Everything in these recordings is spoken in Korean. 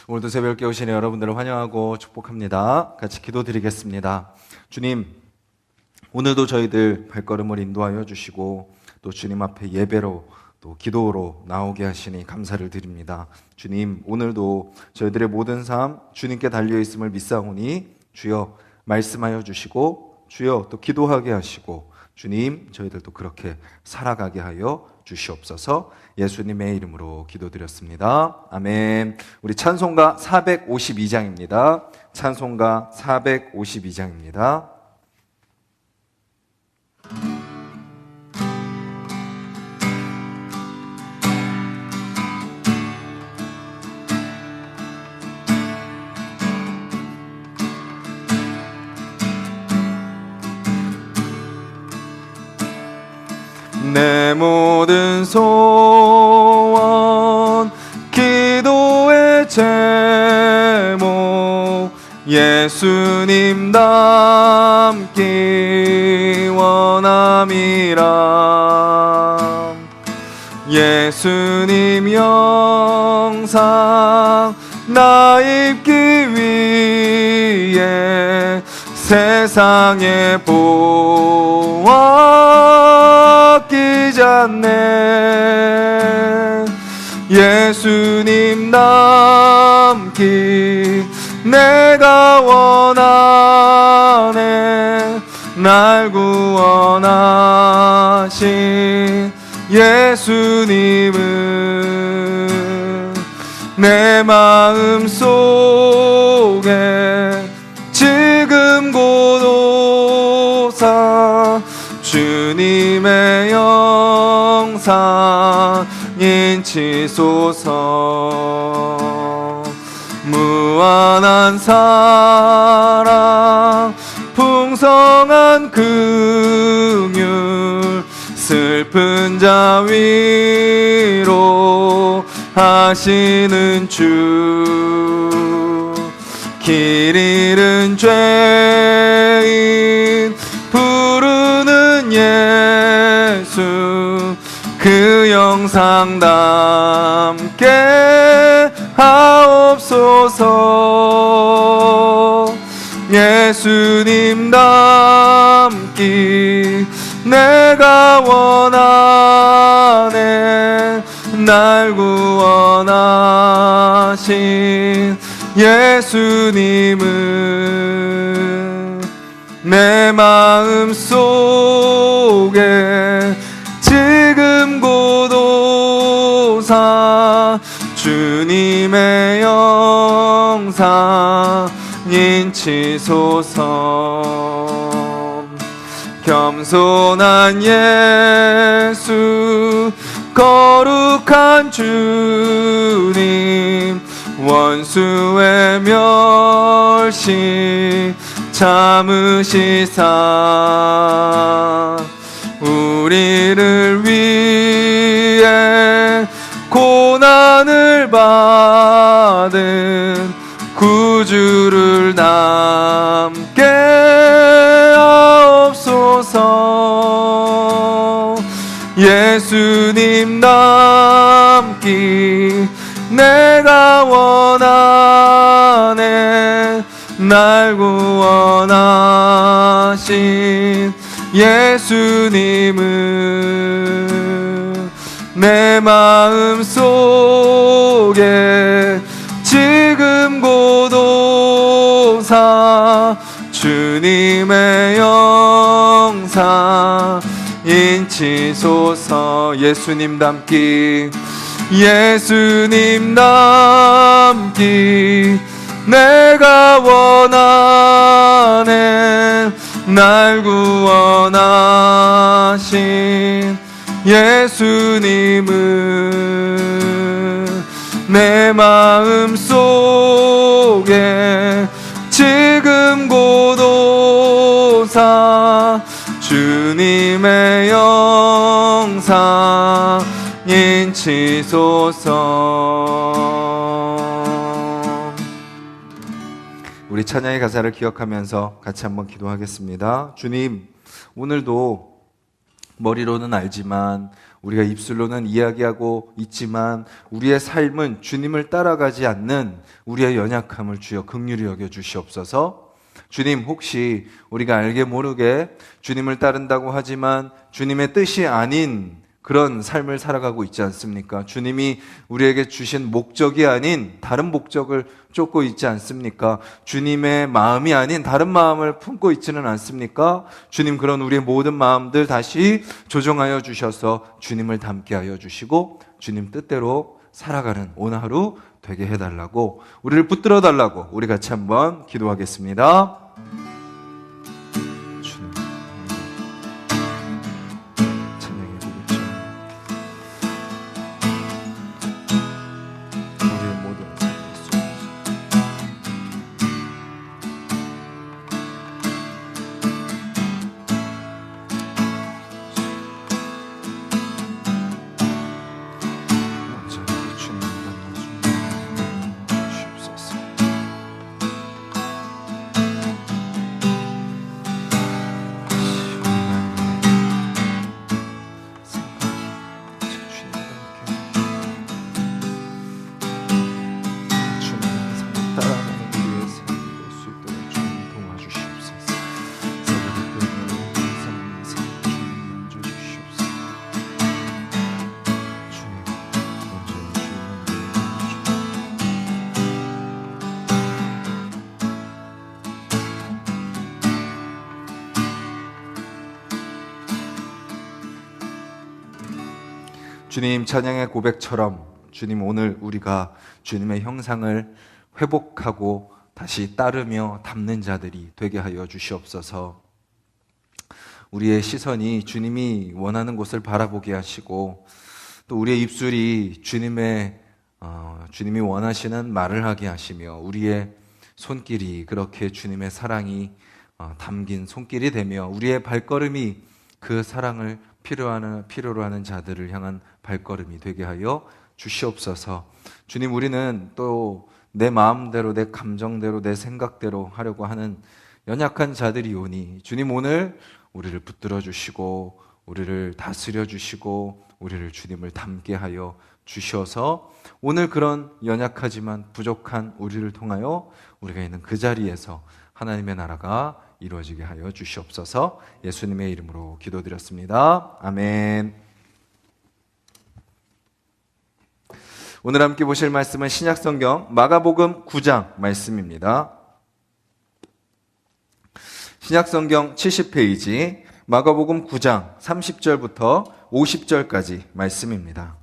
오늘도 새벽에 오신 여러분들을 환영하고 축복합니다. 같이 기도드리겠습니다. 주님, 오늘도 저희들 발걸음을 인도하여 주시고 또 주님 앞에 예배로 또 기도로 나오게 하시니 감사를 드립니다. 주님, 오늘도 저희들의 모든 삶 주님께 달려있음을 믿사오니 주여 말씀하여 주시고 주여 또 기도하게 하시고 주님, 저희들도 그렇게 살아가게 하여 주시옵소서. 예수님의 이름으로 기도드렸습니다. 아멘. 우리 찬송가 452장입니다. 찬송가 452장입니다. 내 모든 소원 기도의 제목 예수님 닮기 원함이라. 예수님 영상 나 입기 위해 세상에 보았기 전에 예수님 닮기 내가 원하네. 날 구원하신 예수님은 내 마음 속에 지금 곧 오사 주님의 영상 인치소서. 무한한 사랑 풍성한 긍휼 슬픈 자 위로 하시는 주. 길 잃은 죄인 부르는 예수 그 영상 담게 하옵소서. 예수님 닮기 내가 원하네. 날 구원하신 예수님은 내 마음 속에 지금 곧 오사 주님의 영상 인치소서. 겸손한 예수 거룩한 주님 원수의 멸시 참으시사 우리를 위해 고난을 받은 구주를 남게 하옵소서. 예수님 닮기 내가 원하네. 날 구원하신 예수님은 내 마음 속에 지금 곧 오사 주님의 영상 인치소서. 예수님 닮기 예수님 닮기 내가 원하네. 날 구원하신 예수님은 내 마음 속에 지금 곧 오사 주님의 영상 인치소서. 우리 찬양의 가사를 기억하면서 같이 한번 기도하겠습니다. 주님, 오늘도 머리로는 알지만 우리가 입술로는 이야기하고 있지만 우리의 삶은 주님을 따라가지 않는 우리의 연약함을 주여 긍휼히 여겨 주시옵소서. 주님, 혹시 우리가 알게 모르게 주님을 따른다고 하지만 주님의 뜻이 아닌 그런 삶을 살아가고 있지 않습니까? 주님이 우리에게 주신 목적이 아닌 다른 목적을 쫓고 있지 않습니까? 주님의 마음이 아닌 다른 마음을 품고 있지는 않습니까? 주님, 그런 우리의 모든 마음들 다시 조정하여 주셔서 주님을 닮게 하여 주시고 주님 뜻대로 살아가는 오늘 하루 되게 해달라고, 우리를 붙들어 달라고 우리 같이 한번 기도하겠습니다. 주님, 찬양의 고백처럼 주님, 오늘 우리가 주님의 형상을 회복하고 다시 따르며 닮는 자들이 되게 하여 주시옵소서. 우리의 시선이 주님이 원하는 곳을 바라보게 하시고 또 우리의 입술이 주님이 원하시는 말을 하게 하시며 우리의 손길이 그렇게 주님의 사랑이 담긴 손길이 되며 우리의 발걸음이 그 사랑을 필요로 하는 자들을 향한 발걸음이 되게 하여 주시옵소서. 주님, 우리는 또 내 마음대로, 내 감정대로, 내 생각대로 하려고 하는 연약한 자들이 오니 주님, 오늘 우리를 붙들어 주시고 우리를 다스려 주시고 우리를 주님을 닮게 하여 주셔서 오늘 그런 연약하지만 부족한 우리를 통하여 우리가 있는 그 자리에서 하나님의 나라가 이루어지게 하여 주시옵소서. 예수님의 이름으로 기도드렸습니다. 아멘. 오늘 함께 보실 말씀은 신약성경 마가복음 9장 말씀입니다. 신약성경 70페이지 마가복음 9장 30절부터 50절까지 말씀입니다.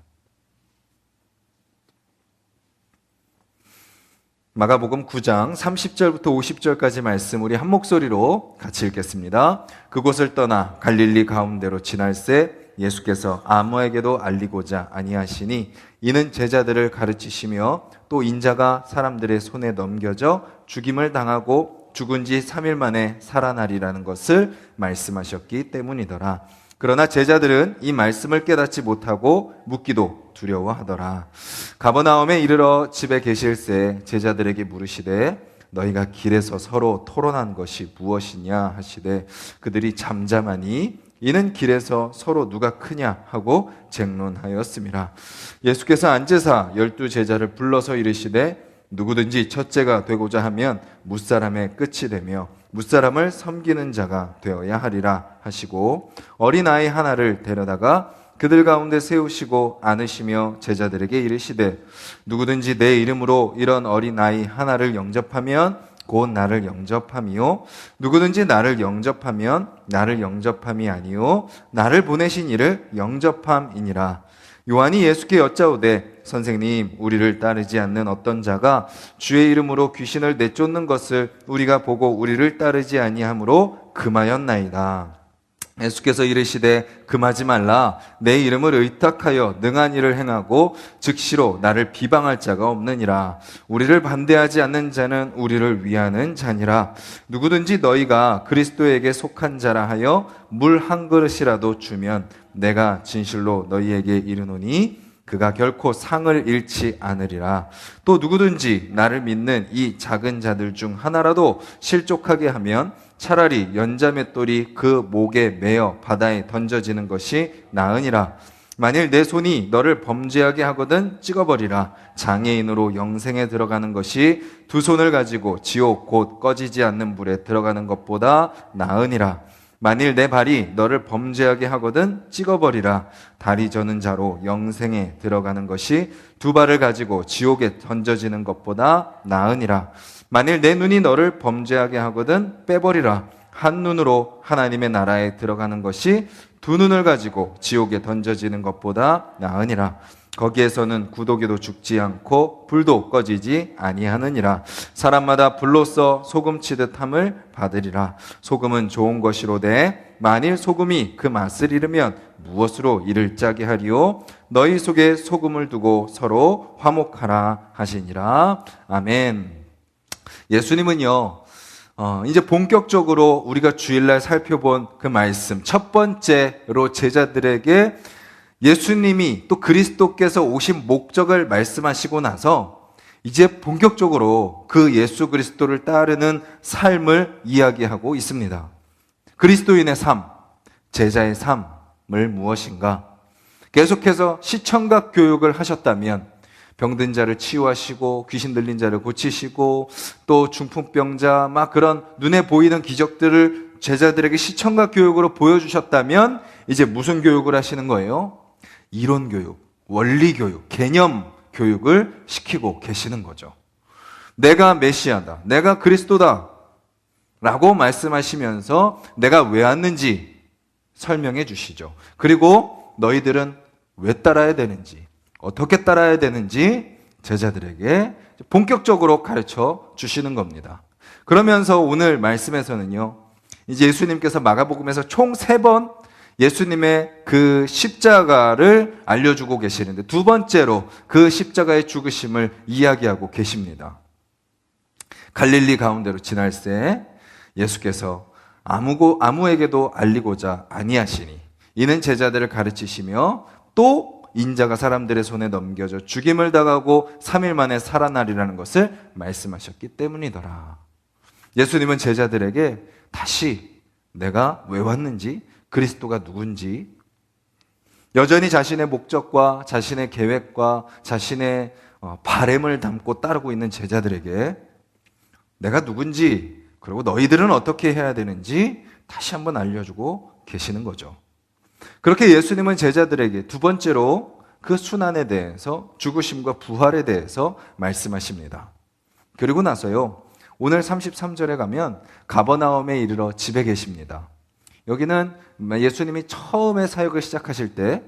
마가복음 9장 30절부터 50절까지 말씀 우리 한 목소리로 같이 읽겠습니다. 그곳을 떠나 갈릴리 가운데로 지날새 예수께서 아무에게도 알리고자 아니하시니 이는 제자들을 가르치시며 또 인자가 사람들의 손에 넘겨져 죽임을 당하고 죽은 지 3일 만에 살아나리라는 것을 말씀하셨기 때문이더라. 그러나 제자들은 이 말씀을 깨닫지 못하고 묻기도 두려워하더라. 가버나움에 이르러 집에 계실새 제자들에게 물으시되 너희가 길에서 서로 토론한 것이 무엇이냐 하시되 그들이 잠잠하니 이는 길에서 서로 누가 크냐 하고 쟁론하였음이라. 예수께서 앉으사 12 제자를 불러서 이르시되 누구든지 첫째가 되고자 하면 뭇사람의 끝이 되며 뭇사람을 섬기는 자가 되어야 하리라 하시고 어린아이 하나를 데려다가 그들 가운데 세우시고 안으시며 제자들에게 이르시되 누구든지 내 이름으로 이런 어린아이 하나를 영접하면 곧 나를 영접함이요 누구든지 나를 영접하면 나를 영접함이 아니요 나를 보내신 이를 영접함이니라. 요한이 예수께 여짜오되 선생님, 우리를 따르지 않는 어떤 자가 주의 이름으로 귀신을 내쫓는 것을 우리가 보고 우리를 따르지 아니하므로 금하였나이다. 예수께서 이르시되 금하지 말라. 내 이름을 의탁하여 능한 일을 행하고 즉시로 나를 비방할 자가 없느니라. 우리를 반대하지 않는 자는 우리를 위하는 자니라. 누구든지 너희가 그리스도에게 속한 자라 하여 물 한 그릇이라도 주면 내가 진실로 너희에게 이르노니 그가 결코 상을 잃지 않으리라. 또 누구든지 나를 믿는 이 작은 자들 중 하나라도 실족하게 하면 차라리 연자맷돌이 그 목에 매어 바다에 던져지는 것이 나으니라. 만일 내 손이 너를 범죄하게 하거든 찍어버리라. 장애인으로 영생에 들어가는 것이 두 손을 가지고 지옥 곧 꺼지지 않는 불에 들어가는 것보다 나으니라. 만일 내 발이 너를 범죄하게 하거든 찍어버리라. 다리 저는 자로 영생에 들어가는 것이 두 발을 가지고 지옥에 던져지는 것보다 나으니라. 만일 내 눈이 너를 범죄하게 하거든 빼버리라. 한 눈으로 하나님의 나라에 들어가는 것이 두 눈을 가지고 지옥에 던져지는 것보다 나으니라. 거기에서는 구더기도 죽지 않고 불도 꺼지지 아니하느니라. 사람마다 불로써 소금 치듯 함을 받으리라. 소금은 좋은 것이로되 만일 소금이 그 맛을 잃으면 무엇으로 이를 짜게 하리요? 너희 속에 소금을 두고 서로 화목하라 하시니라. 아멘. 예수님은요, 이제 본격적으로 우리가 주일날 살펴본 그 말씀, 첫 번째로 제자들에게 예수님이 또 그리스도께서 오신 목적을 말씀하시고 나서 이제 본격적으로 그 예수 그리스도를 따르는 삶을 이야기하고 있습니다. 그리스도인의 삶, 제자의 삶을 무엇인가? 계속해서 시청각 교육을 하셨다면 병든 자를 치유하시고 귀신 들린 자를 고치시고 또 중풍병자 막 그런 눈에 보이는 기적들을 제자들에게 시청각 교육으로 보여주셨다면 이제 무슨 교육을 하시는 거예요? 이론 교육, 원리 교육, 개념 교육을 시키고 계시는 거죠. 내가 메시아다, 내가 그리스도다 라고 말씀하시면서 내가 왜 왔는지 설명해 주시죠. 그리고 너희들은 왜 따라야 되는지, 어떻게 따라야 되는지 제자들에게 본격적으로 가르쳐 주시는 겁니다. 그러면서 오늘 말씀에서는요, 이제 예수님께서 마가복음에서 총 3번 예수님의 그 십자가를 알려주고 계시는데 두 번째로 그 십자가의 죽으심을 이야기하고 계십니다. 갈릴리 가운데로 지날새 예수께서 아무에게도 알리고자 아니하시니 이는 제자들을 가르치시며 또 인자가 사람들의 손에 넘겨져 죽임을 당하고 3일 만에 살아나리라는 것을 말씀하셨기 때문이더라. 예수님은 제자들에게 다시 내가 왜 왔는지, 그리스도가 누군지, 여전히 자신의 목적과 자신의 계획과 자신의 바램을 담고 따르고 있는 제자들에게 내가 누군지, 그리고 너희들은 어떻게 해야 되는지 다시 한번 알려주고 계시는 거죠. 그렇게 예수님은 제자들에게 두 번째로 그 순환에 대해서, 죽으심과 부활에 대해서 말씀하십니다. 그리고 나서요, 오늘 33절에 가면 가버나움에 이르러 집에 계십니다. 여기는 예수님이 처음에 사역을 시작하실 때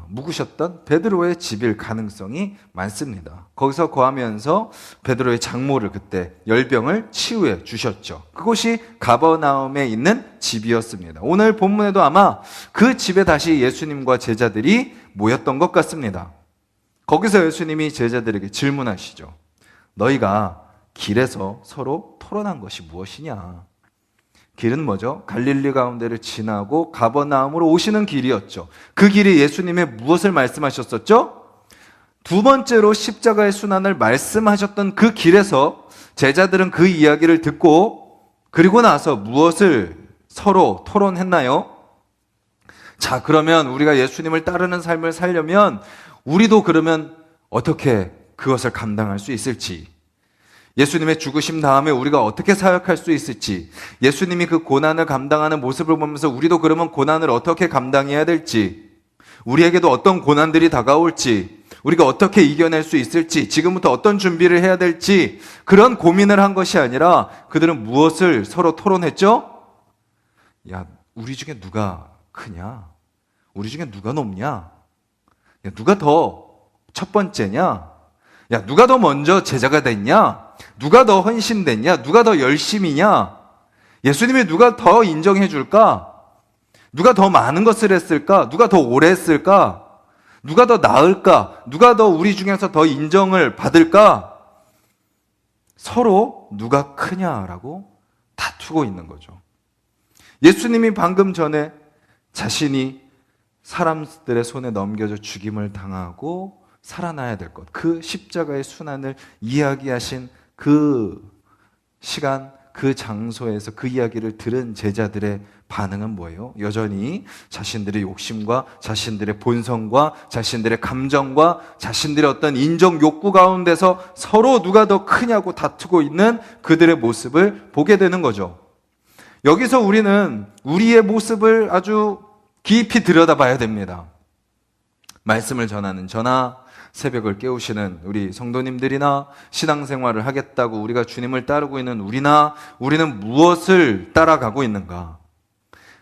묵으셨던 베드로의 집일 가능성이 많습니다. 거기서 거하면서 베드로의 장모를 그때 열병을 치유해 주셨죠. 그곳이 가버나움에 있는 집이었습니다. 오늘 본문에도 아마 그 집에 다시 예수님과 제자들이 모였던 것 같습니다. 거기서 예수님이 제자들에게 질문하시죠. 너희가 길에서 서로 토론한 것이 무엇이냐? 길은 뭐죠? 갈릴리 가운데를 지나고 가버나움으로 오시는 길이었죠. 그 길이 예수님의 무엇을 말씀하셨었죠? 두 번째로 십자가의 순환을 말씀하셨던 그 길에서 제자들은 그 이야기를 듣고 그리고 나서 무엇을 서로 토론했나요? 자, 그러면 우리가 예수님을 따르는 삶을 살려면 우리도 그러면 어떻게 그것을 감당할 수 있을지, 예수님의 죽으심 다음에 우리가 어떻게 사역할 수 있을지, 예수님이 그 고난을 감당하는 모습을 보면서 우리도 그러면 고난을 어떻게 감당해야 될지, 우리에게도 어떤 고난들이 다가올지, 우리가 어떻게 이겨낼 수 있을지, 지금부터 어떤 준비를 해야 될지 그런 고민을 한 것이 아니라 그들은 무엇을 서로 토론했죠? 야, 우리 중에 누가 크냐? 우리 중에 누가 높냐? 야, 누가 더 첫 번째냐? 야, 누가 더 먼저 제자가 됐냐? 누가 더 헌신됐냐? 누가 더 열심이냐? 예수님이 누가 더 인정해 줄까? 누가 더 많은 것을 했을까? 누가 더 오래 했을까? 누가 더 나을까? 누가 더 우리 중에서 더 인정을 받을까? 서로 누가 크냐라고 다투고 있는 거죠. 예수님이 방금 전에 자신이 사람들의 손에 넘겨져 죽임을 당하고 살아나야 될 것, 그 십자가의 순환을 이야기하신 그 시간, 그 장소에서 그 이야기를 들은 제자들의 반응은 뭐예요? 여전히 자신들의 욕심과 자신들의 본성과 자신들의 감정과 자신들의 어떤 인정 욕구 가운데서 서로 누가 더 크냐고 다투고 있는 그들의 모습을 보게 되는 거죠. 여기서 우리는 우리의 모습을 아주 깊이 들여다봐야 됩니다. 말씀을 전하는 저나 새벽을 깨우시는 우리 성도님들이나 신앙생활을 하겠다고 우리가 주님을 따르고 있는 우리나 우리는 무엇을 따라가고 있는가?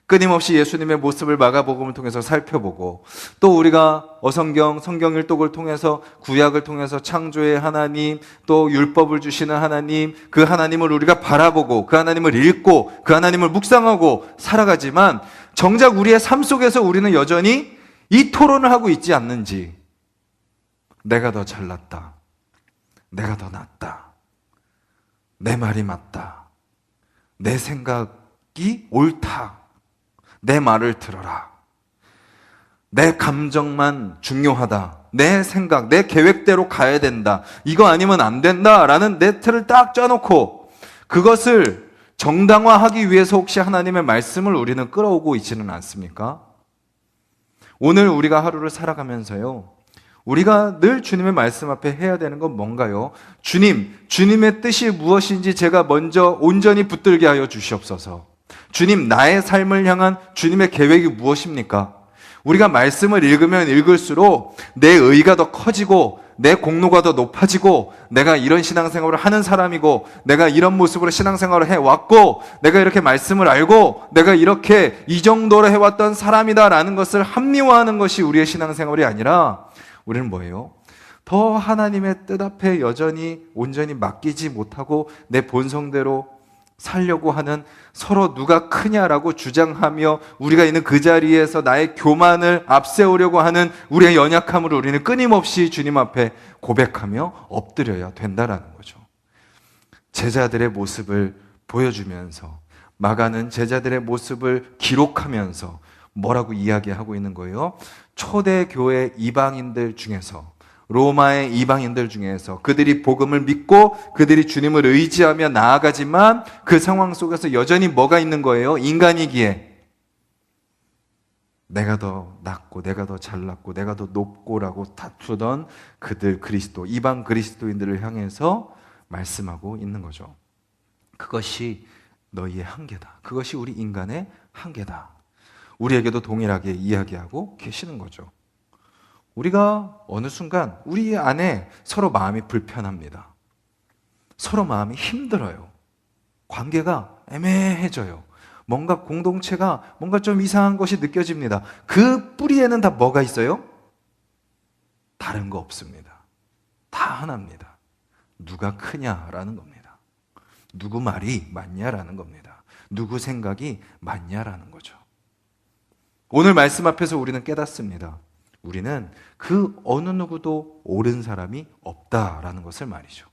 끊임없이 예수님의 모습을 마가복음을 통해서 살펴보고 또 우리가 어성경, 성경일독을 통해서 구약을 통해서 창조의 하나님 또 율법을 주시는 하나님 그 하나님을 우리가 바라보고 그 하나님을 읽고 그 하나님을 묵상하고 살아가지만 정작 우리의 삶 속에서 우리는 여전히 이 토론을 하고 있지 않는지 내가 더 잘났다. 내가 더 낫다. 내 말이 맞다. 내 생각이 옳다. 내 말을 들어라. 내 감정만 중요하다. 내 생각, 내 계획대로 가야 된다. 이거 아니면 안 된다. 라는 내 틀을 딱 짜놓고 그것을 정당화하기 위해서 혹시 하나님의 말씀을 우리는 끌어오고 있지는 않습니까? 오늘 우리가 하루를 살아가면서요. 우리가 늘 주님의 말씀 앞에 해야 되는 건 뭔가요? 주님의 뜻이 무엇인지 제가 먼저 온전히 붙들게 하여 주시옵소서. 주님, 나의 삶을 향한 주님의 계획이 무엇입니까? 우리가 말씀을 읽으면 읽을수록 내 의가 더 커지고 내 공로가 더 높아지고 내가 이런 신앙생활을 하는 사람이고 내가 이런 모습으로 신앙생활을 해왔고 내가 이렇게 말씀을 알고 내가 이렇게 이 정도로 해왔던 사람이다라는 것을 합리화하는 것이 우리의 신앙생활이 아니라 우리는 뭐예요? 더 하나님의 뜻 앞에 여전히 온전히 맡기지 못하고 내 본성대로 살려고 하는 서로 누가 크냐라고 주장하며 우리가 있는 그 자리에서 나의 교만을 앞세우려고 하는 우리의 연약함을 우리는 끊임없이 주님 앞에 고백하며 엎드려야 된다라는 거죠. 제자들의 모습을 보여주면서 마가는 제자들의 모습을 기록하면서 뭐라고 이야기하고 있는 거예요? 초대교회 이방인들 중에서 로마의 이방인들 중에서 그들이 복음을 믿고 그들이 주님을 의지하며 나아가지만 그 상황 속에서 여전히 뭐가 있는 거예요? 인간이기에 내가 더 낫고 내가 더 잘났고 내가 더 높고라고 다투던 그들 그리스도 이방 그리스도인들을 향해서 말씀하고 있는 거죠. 그것이 너희의 한계다. 그것이 우리 인간의 한계다. 우리에게도 동일하게 이야기하고 계시는 거죠. 우리가 어느 순간 우리 안에 서로 마음이 불편합니다. 서로 마음이 힘들어요. 관계가 애매해져요. 뭔가 공동체가 뭔가 좀 이상한 것이 느껴집니다. 그 뿌리에는 다 뭐가 있어요? 다른 거 없습니다. 다 하나입니다. 누가 크냐라는 겁니다. 누구 말이 맞냐라는 겁니다. 누구 생각이 맞냐라는 거죠. 오늘 말씀 앞에서 우리는 깨닫습니다. 우리는 그 어느 누구도 옳은 사람이 없다라는 것을 말이죠.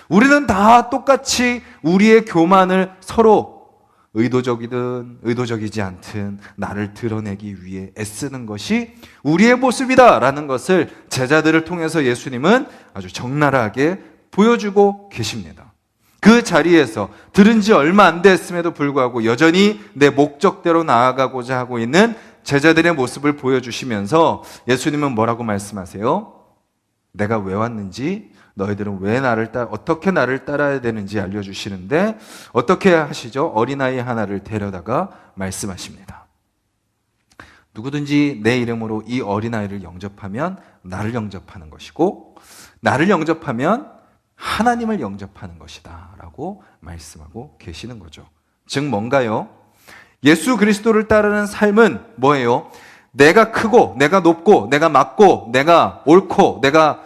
우리는 다 똑같이 우리의 교만을 서로 의도적이든 의도적이지 않든 나를 드러내기 위해 애쓰는 것이 우리의 모습이다라는 것을 제자들을 통해서 예수님은 아주 적나라하게 보여주고 계십니다. 그 자리에서 들은 지 얼마 안 됐음에도 불구하고 여전히 내 목적대로 나아가고자 하고 있는 제자들의 모습을 보여주시면서 예수님은 뭐라고 말씀하세요? 내가 왜 왔는지 너희들은 왜 어떻게 나를 따라야 되는지 알려주시는데 어떻게 하시죠? 어린아이 하나를 데려다가 말씀하십니다. 누구든지 내 이름으로 이 어린아이를 영접하면 나를 영접하는 것이고 나를 영접하면 하나님을 영접하는 것이다 라고 말씀하고 계시는 거죠. 즉 뭔가요? 예수 그리스도를 따르는 삶은 뭐예요? 내가 크고 내가 높고 내가 맞고 내가 옳고 내가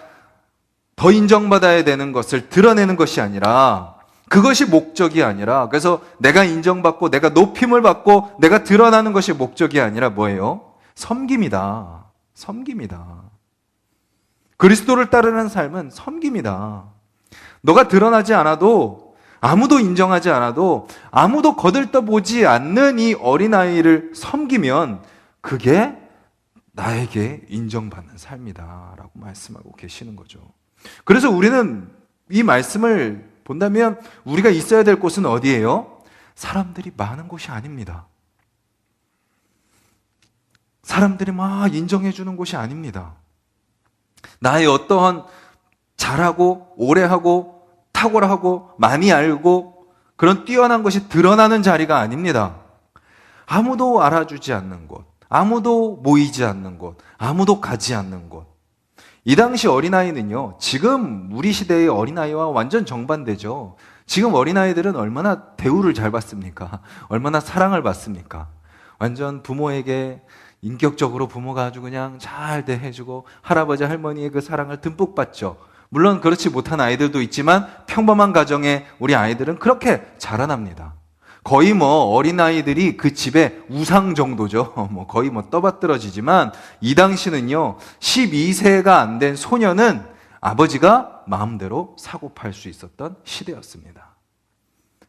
더 인정받아야 되는 것을 드러내는 것이 아니라 그것이 목적이 아니라 그래서 내가 인정받고 내가 높임을 받고 내가 드러나는 것이 목적이 아니라 뭐예요? 섬김이다. 섬김이다. 그리스도를 따르는 삶은 섬김이다. 너가 드러나지 않아도 아무도 인정하지 않아도 아무도 거들떠보지 않는 이 어린아이를 섬기면 그게 나에게 인정받는 삶이다 라고 말씀하고 계시는 거죠. 그래서 우리는 이 말씀을 본다면 우리가 있어야 될 곳은 어디예요? 사람들이 많은 곳이 아닙니다. 사람들이 막 인정해 주는 곳이 아닙니다. 나의 어떠한 잘하고 오래하고 탁월하고 많이 알고 그런 뛰어난 것이 드러나는 자리가 아닙니다. 아무도 알아주지 않는 곳, 아무도 모이지 않는 곳, 아무도 가지 않는 곳. 이 당시 어린아이는요, 지금 우리 시대의 어린아이와 완전 정반대죠. 지금 어린아이들은 얼마나 대우를 잘 받습니까? 얼마나 사랑을 받습니까? 완전 부모에게 인격적으로 부모가 아주 그냥 잘 대해주고 할아버지 할머니의 그 사랑을 듬뿍 받죠. 물론 그렇지 못한 아이들도 있지만 평범한 가정의 우리 아이들은 그렇게 자라납니다. 거의 어린아이들이 그 집의 우상 정도죠. 거의 떠받들어지지만 이 당시는요, 12세가 안 된 소년은 아버지가 마음대로 사고팔 수 있었던 시대였습니다.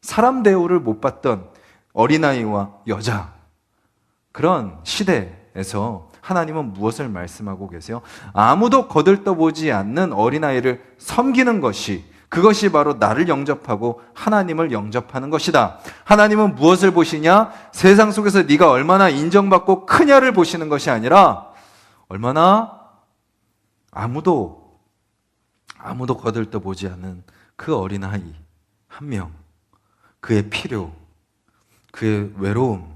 사람 대우를 못 받던 어린아이와 여자, 그런 시대에서 하나님은 무엇을 말씀하고 계세요? 아무도 거들떠보지 않는 어린아이를 섬기는 것이, 그것이 바로 나를 영접하고 하나님을 영접하는 것이다. 하나님은 무엇을 보시냐? 세상 속에서 네가 얼마나 인정받고 크냐를 보시는 것이 아니라 얼마나 아무도 거들떠보지 않는 그 어린아이 한 명, 그의 필요, 그의 외로움,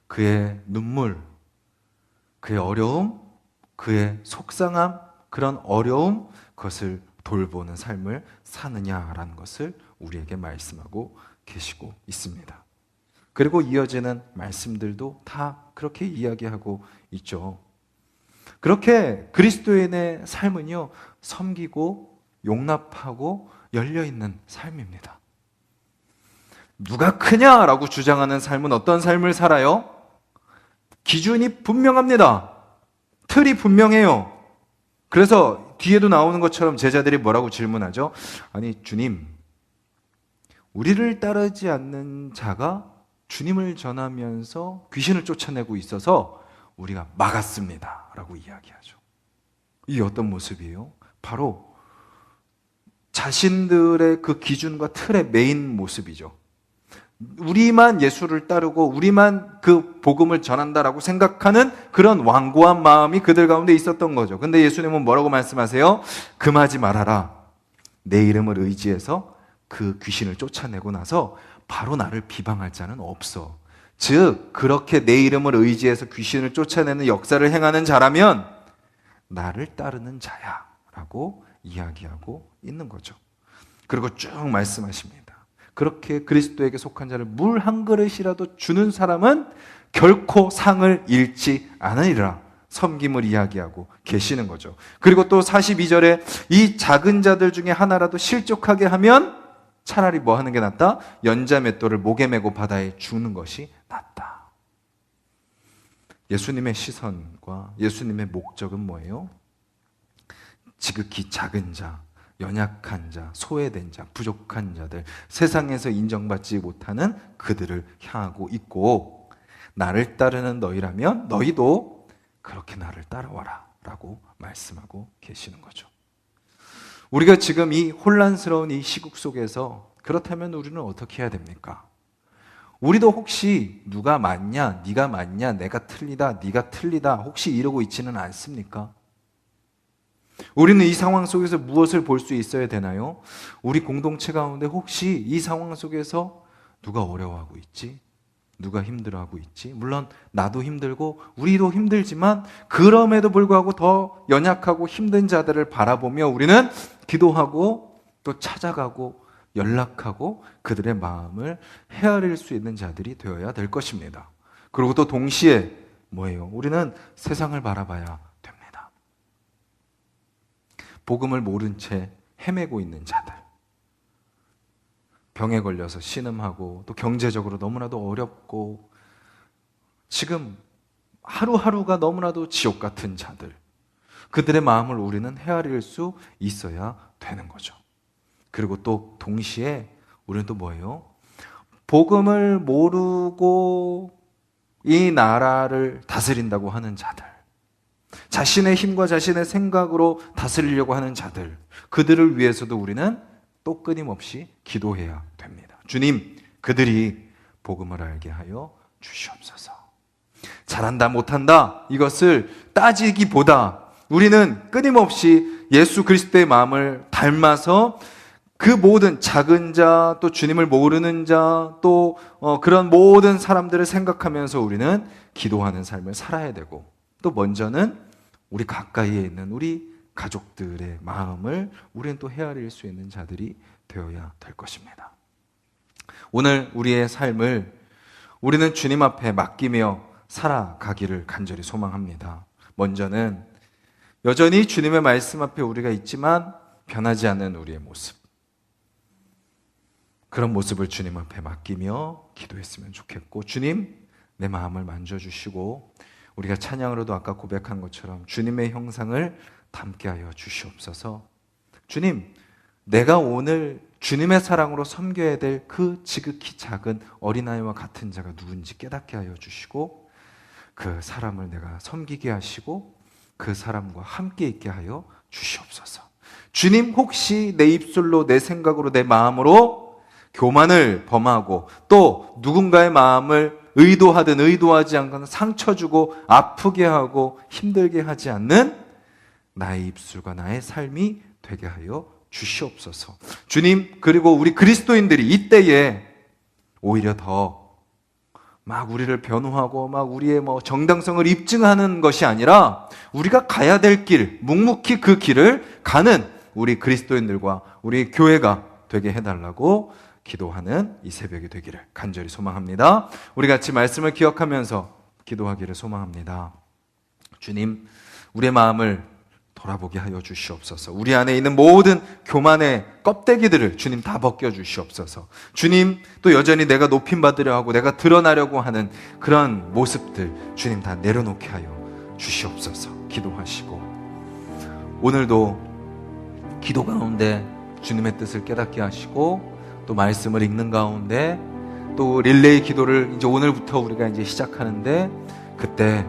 그의 눈물, 그의 어려움, 그의 속상함, 그런 어려움, 그것을 돌보는 삶을 사느냐라는 것을 우리에게 말씀하고 계시고 있습니다. 그리고 이어지는 말씀들도 다 그렇게 이야기하고 있죠. 그렇게 그리스도인의 삶은요, 섬기고 용납하고 열려있는 삶입니다. 누가 크냐라고 주장하는 삶은 어떤 삶을 살아요? 기준이 분명합니다. 틀이 분명해요. 그래서 뒤에도 나오는 것처럼 제자들이 뭐라고 질문하죠? 아니, 주님, 우리를 따르지 않는 자가 주님을 전하면서 귀신을 쫓아내고 있어서 우리가 막았습니다. 라고 이야기하죠. 이게 어떤 모습이에요? 바로 자신들의 그 기준과 틀의 메인 모습이죠. 우리만 예수를 따르고 우리만 그 복음을 전한다라고 생각하는 그런 완고한 마음이 그들 가운데 있었던 거죠. 근데 예수님은 뭐라고 말씀하세요? 금하지 말아라. 내 이름을 의지해서 그 귀신을 쫓아내고 나서 바로 나를 비방할 자는 없어. 즉 그렇게 내 이름을 의지해서 귀신을 쫓아내는 역사를 행하는 자라면 나를 따르는 자야 라고 이야기하고 있는 거죠. 그리고 쭉 말씀하십니다. 그렇게 그리스도에게 속한 자를 물 한 그릇이라도 주는 사람은 결코 상을 잃지 않으리라. 섬김을 이야기하고 계시는 거죠. 그리고 또 42절에 이 작은 자들 중에 하나라도 실족하게 하면 차라리 뭐 하는 게 낫다? 연자맷돌을 목에 메고 바다에 주는 것이 낫다. 예수님의 시선과 예수님의 목적은 뭐예요? 지극히 작은 자, 연약한 자, 소외된 자, 부족한 자들, 세상에서 인정받지 못하는 그들을 향하고 있고, 나를 따르는 너희라면 너희도 그렇게 나를 따라와라 라고 말씀하고 계시는 거죠. 우리가 지금 이 혼란스러운 이 시국 속에서 그렇다면 우리는 어떻게 해야 됩니까? 우리도 혹시 누가 맞냐, 네가 맞냐, 내가 틀리다, 네가 틀리다 혹시 이러고 있지는 않습니까? 우리는 이 상황 속에서 무엇을 볼 수 있어야 되나요? 우리 공동체 가운데 혹시 이 상황 속에서 누가 어려워하고 있지? 누가 힘들어하고 있지? 물론 나도 힘들고 우리도 힘들지만 그럼에도 불구하고 더 연약하고 힘든 자들을 바라보며 우리는 기도하고 또 찾아가고 연락하고 그들의 마음을 헤아릴 수 있는 자들이 되어야 될 것입니다. 그리고 또 동시에 뭐예요? 우리는 세상을 바라봐야 됩니다. 복음을 모른 채 헤매고 있는 자들, 병에 걸려서 신음하고 또 경제적으로 너무나도 어렵고 지금 하루하루가 너무나도 지옥 같은 자들, 그들의 마음을 우리는 헤아릴 수 있어야 되는 거죠. 그리고 또 동시에 우리는 또 뭐예요? 복음을 모르고 이 나라를 다스린다고 하는 자들, 자신의 힘과 자신의 생각으로 다스리려고 하는 자들, 그들을 위해서도 우리는 또 끊임없이 기도해야 됩니다. 주님, 그들이 복음을 알게 하여 주시옵소서. 잘한다 못한다 이것을 따지기보다 우리는 끊임없이 예수 그리스도의 마음을 닮아서 그 모든 작은 자, 또 주님을 모르는 자, 또 그런 모든 사람들을 생각하면서 우리는 기도하는 삶을 살아야 되고, 또 먼저는 우리 가까이에 있는 우리 가족들의 마음을 우리는 또 헤아릴 수 있는 자들이 되어야 될 것입니다. 오늘 우리의 삶을 우리는 주님 앞에 맡기며 살아가기를 간절히 소망합니다. 먼저는 여전히 주님의 말씀 앞에 우리가 있지만 변하지 않는 우리의 모습, 그런 모습을 주님 앞에 맡기며 기도했으면 좋겠고, 주님 내 마음을 만져주시고 우리가 찬양으로도 아까 고백한 것처럼 주님의 형상을 담게 하여 주시옵소서. 주님, 내가 오늘 주님의 사랑으로 섬겨야 될 그 지극히 작은 어린아이와 같은 자가 누군지 깨닫게 하여 주시고, 그 사람을 내가 섬기게 하시고 그 사람과 함께 있게 하여 주시옵소서. 주님, 혹시 내 입술로, 내 생각으로, 내 마음으로 교만을 범하고 또 누군가의 마음을 의도하든 의도하지 않거나 상처 주고 아프게 하고 힘들게 하지 않는 나의 입술과 나의 삶이 되게 하여 주시옵소서. 주님, 그리고 우리 그리스도인들이 이때에 오히려 더 막 우리를 변호하고 막 우리의 정당성을 입증하는 것이 아니라 우리가 가야 될 길, 묵묵히 그 길을 가는 우리 그리스도인들과 우리 교회가 되게 해달라고 기도하는 이 새벽이 되기를 간절히 소망합니다. 우리 같이 말씀을 기억하면서 기도하기를 소망합니다. 주님, 우리의 마음을 돌아보게 하여 주시옵소서. 우리 안에 있는 모든 교만의 껍데기들을 주님 다 벗겨 주시옵소서. 주님, 또 여전히 내가 높임받으려 하고 내가 드러나려고 하는 그런 모습들 주님 다 내려놓게 하여 주시옵소서. 기도하시고 오늘도 기도 가운데 주님의 뜻을 깨닫게 하시고, 또 말씀을 읽는 가운데 또 릴레이 기도를 이제 오늘부터 우리가 이제 시작하는데, 그때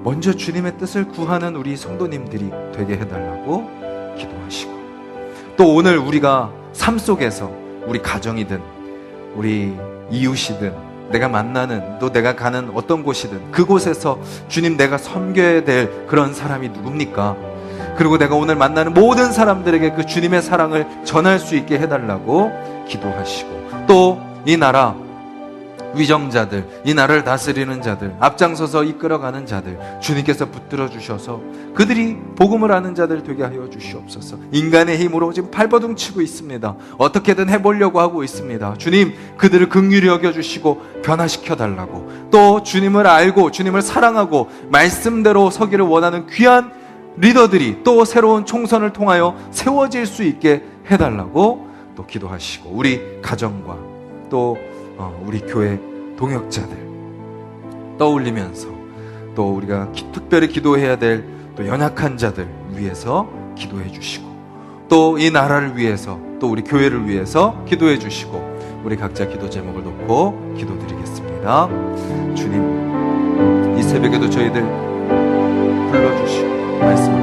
먼저 주님의 뜻을 구하는 우리 성도님들이 되게 해달라고 기도하시고, 또 오늘 우리가 삶 속에서 우리 가정이든 우리 이웃이든 내가 만나는 또 내가 가는 어떤 곳이든 그곳에서 주님, 내가 섬겨야 될 그런 사람이 누굽니까? 그리고 내가 오늘 만나는 모든 사람들에게 그 주님의 사랑을 전할 수 있게 해달라고 기도하시고, 또 이 나라 위정자들, 이 나라를 다스리는 자들, 앞장서서 이끌어가는 자들 주님께서 붙들어 주셔서 그들이 복음을 아는 자들 되게 하여 주시옵소서. 인간의 힘으로 지금 발버둥 치고 있습니다. 어떻게든 해보려고 하고 있습니다. 주님, 그들을 긍휼히 여겨주시고 변화시켜 달라고, 또 주님을 알고 주님을 사랑하고 말씀대로 서기를 원하는 귀한 리더들이 또 새로운 총선을 통하여 세워질 수 있게 해달라고 또 기도하시고, 우리 가정과 또 우리 교회 동역자들 떠올리면서 또 우리가 특별히 기도해야 될 또 연약한 자들 위해서 기도해 주시고, 또 이 나라를 위해서 또 우리 교회를 위해서 기도해 주시고, 우리 각자 기도 제목을 놓고 기도드리겠습니다. 주님, 이 새벽에도 저희들 불러주시고 말씀을